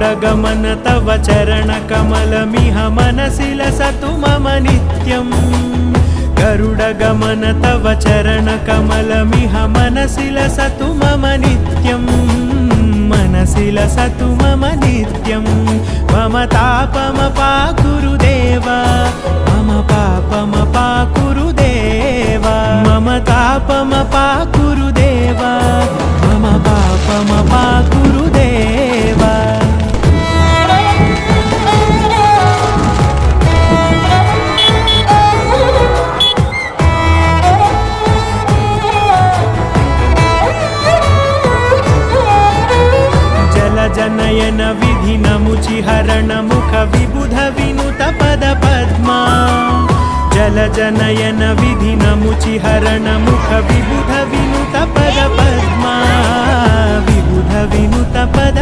गरुडगमन तव चरणकमलमिह मनसि लसतु मम नित्यम् गरुडगमन तव चरणकमलमिह मनसि लसतु मम नित्यम् मनसि लसतु मम नित्यम् मम तापमपाकुरु देव मम पापमपाकुरु देव मम तापमपाकुरु देव मम पापमपाकुरु देव जनयन विधि नमुचिहरण मुख विबुध विनुत पद पद्मा जल जनयन विधि नमुचिहरण मुख विबुध विनुत पद पद्मा विबुध विनुत पद